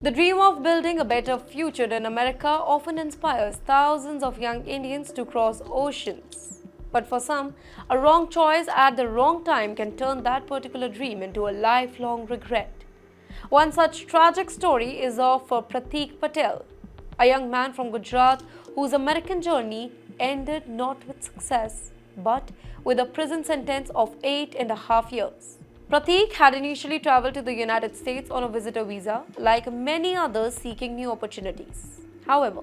The dream of building a better future in America often inspires thousands of young Indians to cross oceans. But for some, a wrong choice at the wrong time can turn that particular dream into a lifelong regret. One such tragic story is of Prateek Patel, a young man from Gujarat whose American journey ended not with success but with a prison sentence of 8.5 years. Prateek had initially traveled to the United States on a visitor visa, like many others seeking new opportunities. However,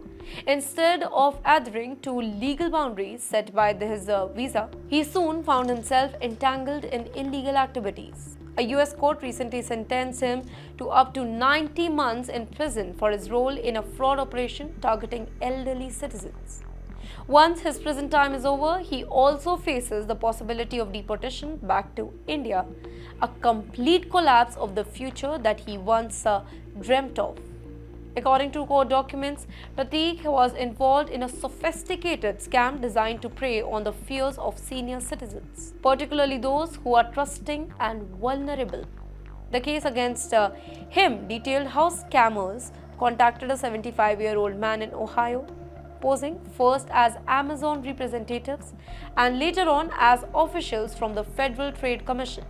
instead of adhering to legal boundaries set by his visa, he soon found himself entangled in illegal activities. A US court recently sentenced him to up to 90 months in prison for his role in a fraud operation targeting elderly citizens. Once his prison time is over, he also faces the possibility of deportation back to India, a complete collapse of the future that he once dreamt of. According to court documents, Prateek was involved in a sophisticated scam designed to prey on the fears of senior citizens, particularly those who are trusting and vulnerable. The case against him detailed how scammers contacted a 75-year-old man in Ohio, posing first as Amazon representatives and later on as officials from the Federal Trade Commission.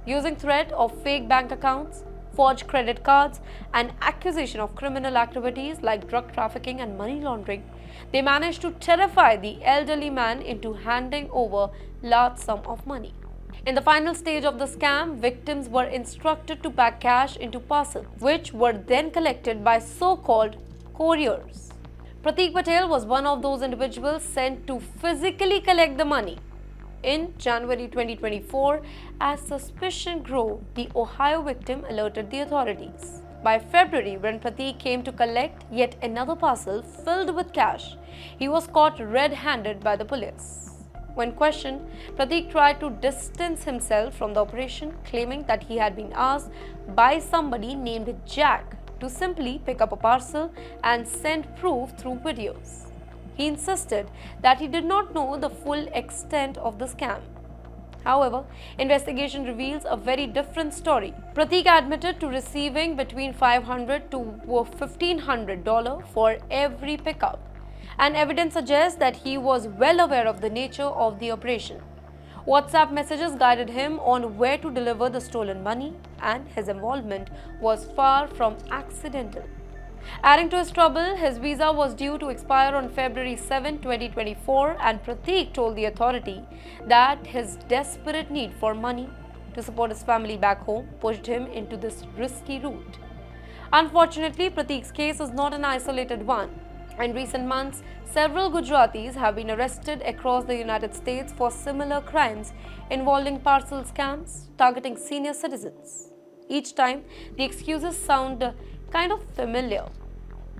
Using threat of fake bank accounts, forged credit cards, and accusation of criminal activities like drug trafficking and money laundering, they managed to terrify the elderly man into handing over large sum of money. In the final stage of the scam, victims were instructed to pack cash into parcels, which were then collected by so-called couriers. Prateek Patel was one of those individuals sent to physically collect the money. In January 2024, as suspicion grew, the Ohio victim alerted the authorities. By February, when Prateek came to collect yet another parcel filled with cash, he was caught red-handed by the police. When questioned, Prateek tried to distance himself from the operation, claiming that he had been asked by somebody named Jack to simply pick up a parcel and send proof through videos. He insisted that he did not know the full extent of the scam. However, investigation reveals a very different story. Prateek admitted to receiving between $500 to $1,500 for every pickup, and evidence suggests that he was well aware of the nature of the operation. WhatsApp messages guided him on where to deliver the stolen money, and his involvement was far from accidental. Adding to his trouble, his visa was due to expire on February 7, 2024, and Prateek told the authority that his desperate need for money to support his family back home pushed him into this risky route. Unfortunately, Prateek's case is not an isolated one. In recent months, several Gujaratis have been arrested across the United States for similar crimes involving parcel scams targeting senior citizens. Each time, the excuses sound kind of familiar.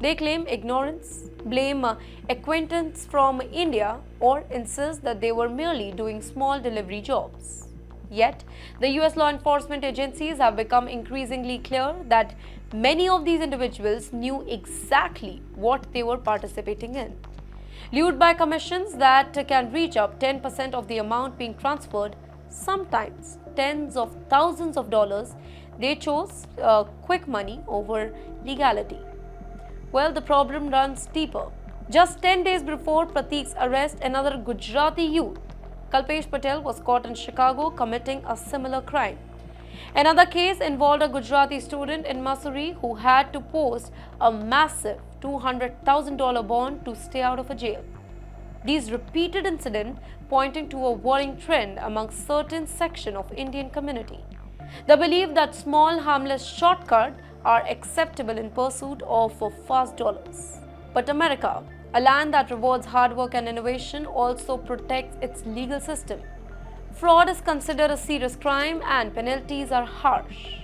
They claim ignorance, blame acquaintance from India, or insist that they were merely doing small delivery jobs. Yet, the US law enforcement agencies have become increasingly clear that many of these individuals knew exactly what they were participating in. Lured by commissions that can reach up 10% of the amount being transferred, sometimes tens of thousands of dollars, they chose quick money over legality. Well, the problem runs deeper. Just 10 days before Prateek's arrest, another Gujarati youth, Kalpesh Patel, was caught in Chicago committing a similar crime. Another case involved a Gujarati student in Missouri who had to post a massive $200,000 bond to stay out of a jail. These repeated incidents pointing to a worrying trend among certain section of Indian community. The belief that small harmless shortcuts are acceptable in pursuit of fast dollars. But America, a land that rewards hard work and innovation, also protects its legal system. Fraud is considered a serious crime and penalties are harsh.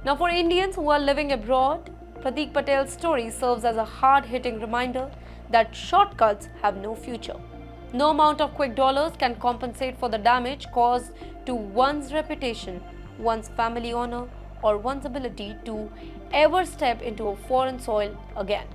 Now, for Indians who are living abroad, Prateek Patel's story serves as a hard-hitting reminder that shortcuts have no future. No amount of quick dollars can compensate for the damage caused to one's reputation, one's family honor, or one's ability to ever step into a foreign soil again.